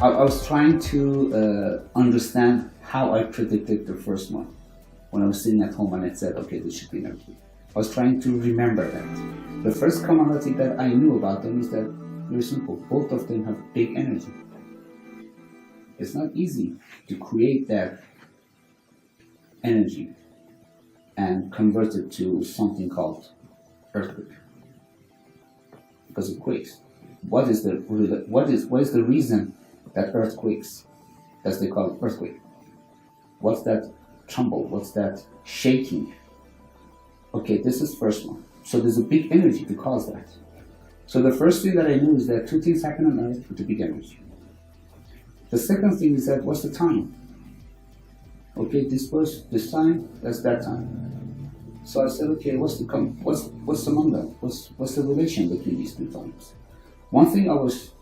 I was trying to understand how I predicted the first one when I was sitting at home and I said, okay, this should be an earthquake. I was trying to remember that. The first commonality that I knew about them is that very simple. Both of them have big energy. It's not easy to create that energy and convert it to something called earthquake because it quakes. What is the reason that earthquakes, as they call it, earthquake? What's that tremble? What's that shaking? Okay, this is first one. So there's a big energy to cause that. So the first thing that I knew is that two things happen on Earth with a big energy. The second thing is that what's the time? Okay, this was this time, that's that time. So I said, okay, what's among them? What's the relation between these two times? One thing I was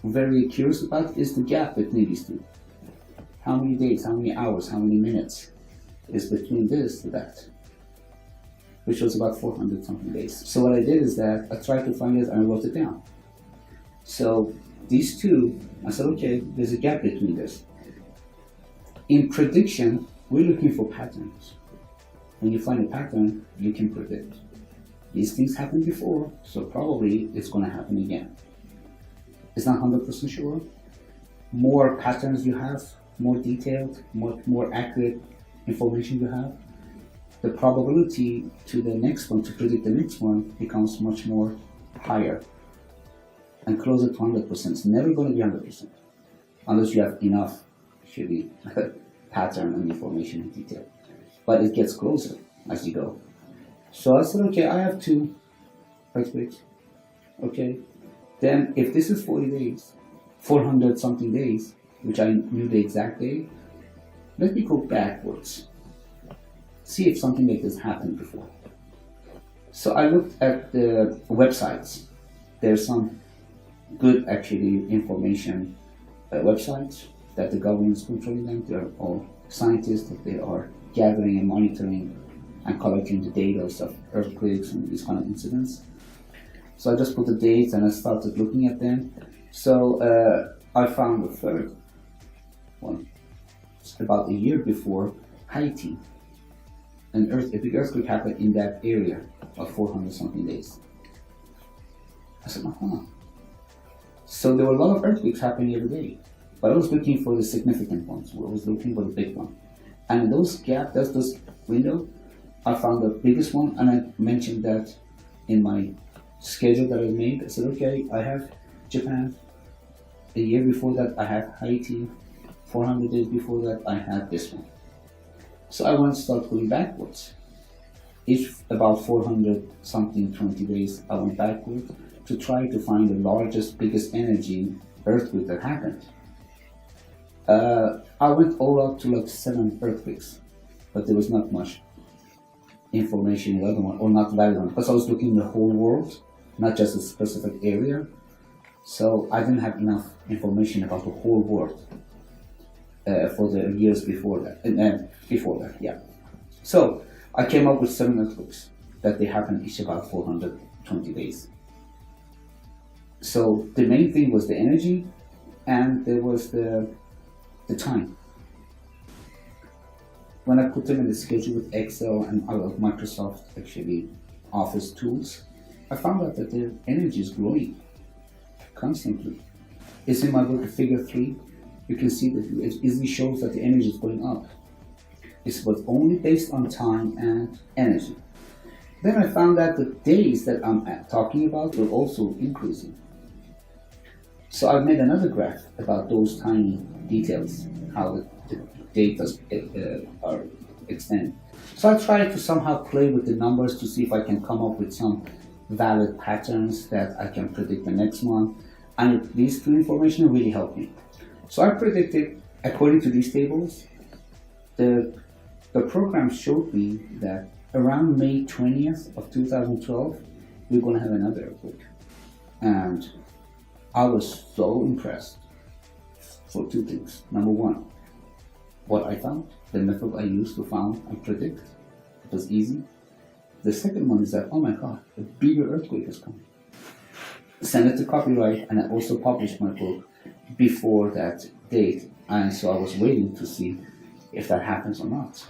very curious about is the gap between these two. How many days, how many hours, how many minutes is between this to that? Which was about 400 something days. So what I did is that I tried to find it and I wrote it down. So these two, I said, okay, there's a gap between this. In prediction, we're looking for patterns. When you find a pattern, you can predict. These things happened before, so probably it's going to happen again. It's not 100% sure. More patterns you have, more detailed, more accurate information you have, the probability to the next one, to predict the next one, becomes much more higher and closer to 100%. It's never going to be 100% unless you have enough, actually, pattern and information in detail. But it gets closer as you go. So I said, okay, I have two earthquakes. Okay, then if this is 40 days, 400 something days, which I knew the exact day, let me go backwards. See if something like this happened before. So I looked at the websites. There's some good, actually, information websites that the government is controlling them. They're all scientists that they are gathering and monitoring and collecting the data of earthquakes and these kind of incidents. So I just put the dates and I started looking at them. So I found the third one. It's about a year before Haiti. A big earthquake happened in that area of 400 something days. I said, So there were a lot of earthquakes happening every day, but I was looking for the significant ones. I was looking for the big one. And in those gaps, this window, I found the biggest one, and I mentioned that in my schedule that I made. I said, okay, I have Japan. A year before that, I had Haiti. 400 days before that, I had this one. So I want to start going backwards. Each about 400 something 20 days, I went backwards to try to find the largest, biggest energy earthquake that happened. I went all up to like 7 earthquakes, but there was not much information in the other one, or not valid one, because I was looking at the whole world, not just a specific area. So I didn't have enough information about the whole world for the years before that, yeah. So I came up with 7 earthquakes that they happen each about 420 days. So the main thing was the energy, and there was the time. When I put them in the schedule with Excel and other Microsoft actually Office tools, I found out that the energy is growing constantly. It's in my book, Figure 3. You can see that it easily shows that the energy is going up. It was only based on time and energy. Then I found that the days that I'm talking about were also increasing. So I made another graph about those tiny details, how the data are extended. So I tried to somehow play with the numbers to see if I can come up with some valid patterns that I can predict the next one. And these two information really helped me. So I predicted, according to these tables, the program showed me that around May 20th of 2012, we're going to have another earthquake. And I was so impressed for 2 things. Number one, what I found, the method I used to find and predict, it was easy. The second one is that, oh my God, a bigger earthquake is coming. sent it to copyright, and I also published my book before that date. And so I was waiting to see if that happens or not.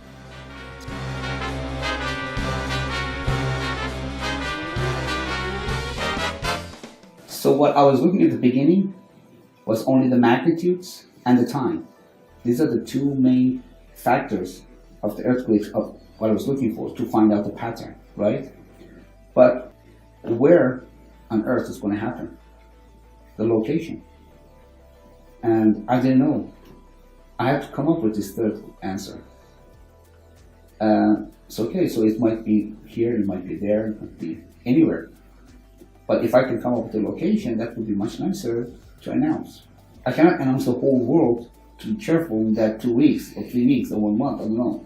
So what I was looking at the beginning was only the magnitudes and the time. These are the two main factors of the earthquakes of what I was looking for to find out the pattern, right? But where on earth is going to happen? The location. And I didn't know. I had to come up with this third answer. So it might be here, it might be there, it might be anywhere. But if I can come up with a location, that would be much nicer to announce. I cannot announce the whole world to be careful in that 2 weeks or 3 weeks or 1 month, I don't know,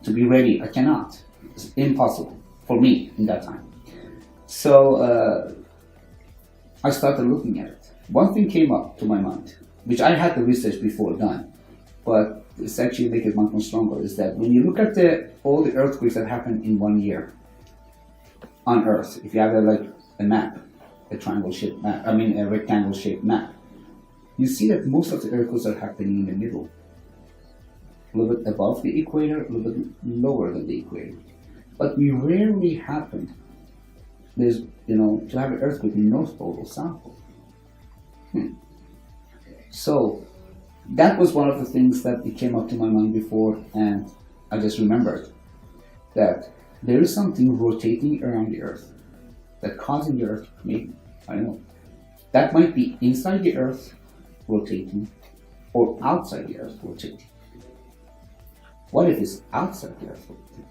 to be ready. I cannot. It's impossible for me in that time. So I started looking at it. One thing came up to my mind, which I had the research before done, but it's actually making it much more stronger, is that when you look at all the earthquakes that happen in 1 year on Earth, if you have a map, a triangle-shaped map, a rectangle-shaped map, you see that most of the earthquakes are happening in the middle, a little bit above the equator, a little bit lower than the equator. But we rarely happen, to have an earthquake in North Pole or South Pole. So that was one of the things that it came up to my mind before, and I just remembered that there is something rotating around the Earth that causing the Earth, maybe, I don't know, that might be inside the Earth rotating or outside the Earth rotating. What if it's outside the Earth rotating?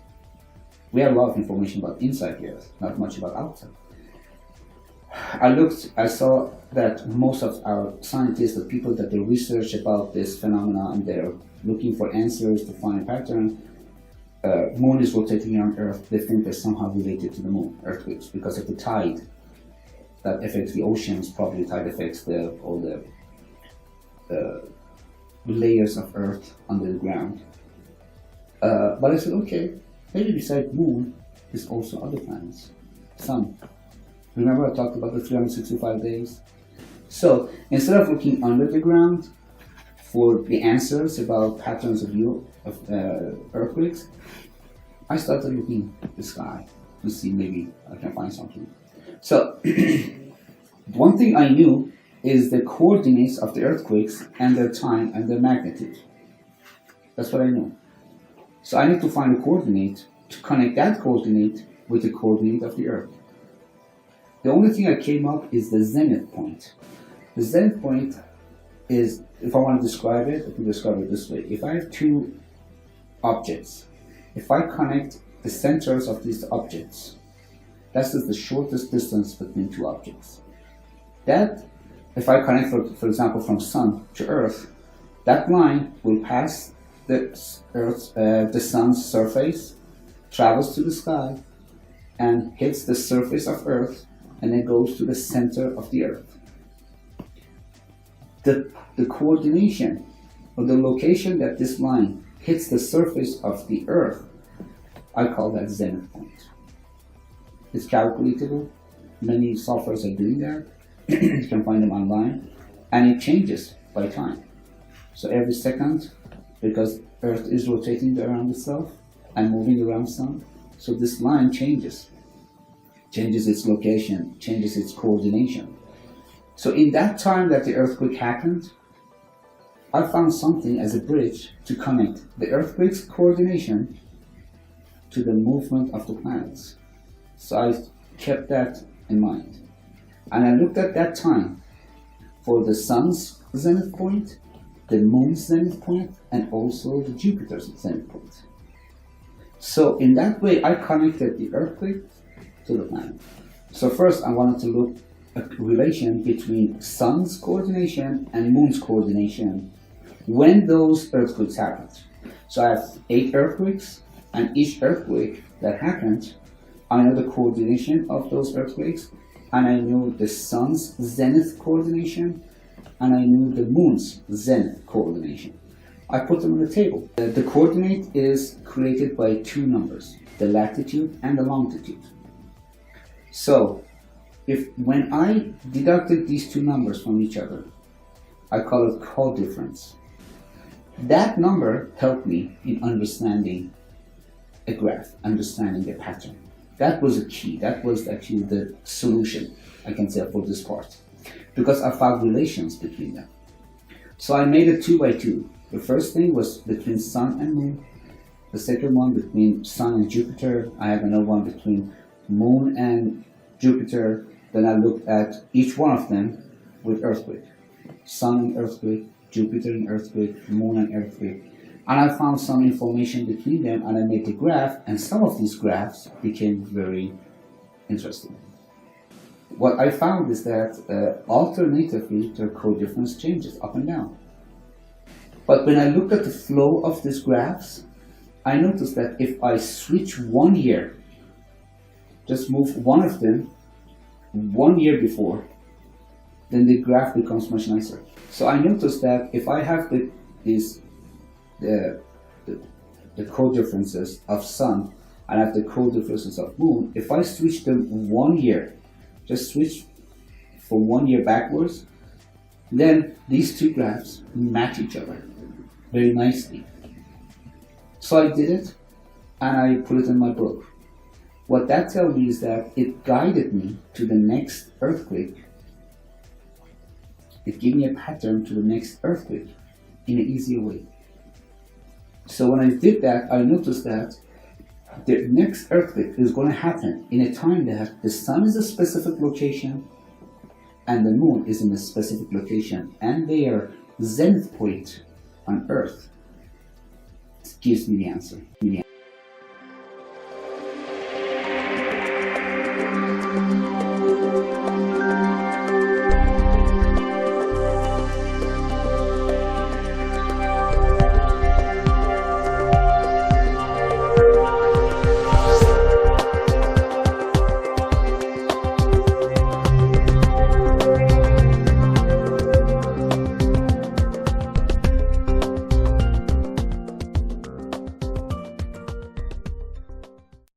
We have a lot of information about inside the Earth, not much about outside. I saw that most of our scientists, the people that they research about this phenomena and they're looking for answers to find a pattern, moon is rotating around Earth, they think they're somehow related to the moon, earthquakes, because of the tide that affects the oceans. Probably tide affects all the layers of Earth under the ground. But I said, okay, maybe besides moon, there's also other planets. Sun. Remember I talked about the 365 days? So instead of looking under the ground for the answers about patterns of earthquakes, I started looking at the sky to see maybe I can find something. So one thing I knew is the coordinates of the earthquakes and their time and their magnitude. That's what I knew. So I need to find a coordinate to connect that coordinate with the coordinate of the Earth. The only thing I came up is the zenith point. The zenith point is, if I want to describe it, I can describe it this way. If I have two objects, if I connect the centers of these objects, that's the shortest distance between two objects. That, if I connect, for example, from Sun to Earth, that line will pass the Sun's surface, travels to the sky, and hits the surface of Earth, and then goes to the center of the Earth. The coordination, or the location that this line hits the surface of the Earth, I call that zenith point. It's calculatable. Many softwares are doing that. You can find them online, and it changes by time. So every second, because Earth is rotating around itself and moving around Sun, so this line changes its location, changes its coordination. So in that time that the earthquake happened, I found something as a bridge to connect the earthquake's coordination to the movement of the planets. So I kept that in mind. And I looked at that time for the Sun's zenith point, the Moon's zenith point, and also the Jupiter's zenith point. So in that way, I connected the earthquake to the planet. So first, I wanted to look at a relation between Sun's coordination and Moon's coordination when those earthquakes happened. So I have 8 earthquakes, and each earthquake that happened, I know the coordination of those earthquakes, and I know the Sun's zenith coordination, and I knew the Moon's zenith coordination. I put them on the table. The coordinate is created by 2 numbers, the latitude and the longitude. So when I deducted these two numbers from each other, I call it co-difference. That number helped me in understanding a graph, understanding the pattern. That was a key. That was actually the solution, I can say, for this part, because I found relations between them. So I made it 2 by 2. The first thing was between Sun and Moon. The second one between Sun and Jupiter. I have another one between Moon and Jupiter. Then I looked at each one of them with earthquake. Sun and earthquake, Jupiter and earthquake, Moon and earthquake. And I found some information between them, and I made the graph, and some of these graphs became very interesting. What I found is that alternatively their co-difference changes up and down. But when I looked at the flow of these graphs, I noticed that if I switch 1 year, just move one of them 1 year before, then the graph becomes much nicer. So I noticed that if I have the co-differences of Sun and I have the co-differences of Moon, if I switch them 1 year, just switch for 1 year backwards, then these two graphs match each other very nicely. So I did it and I put it in my book. What that tells me is that it guided me to the next earthquake. It gave me a pattern to the next earthquake in an easier way. So when I did that, I noticed that the next earthquake is going to happen in a time that the Sun is a specific location and the Moon is in a specific location, and their zenith point on Earth gives me the answer.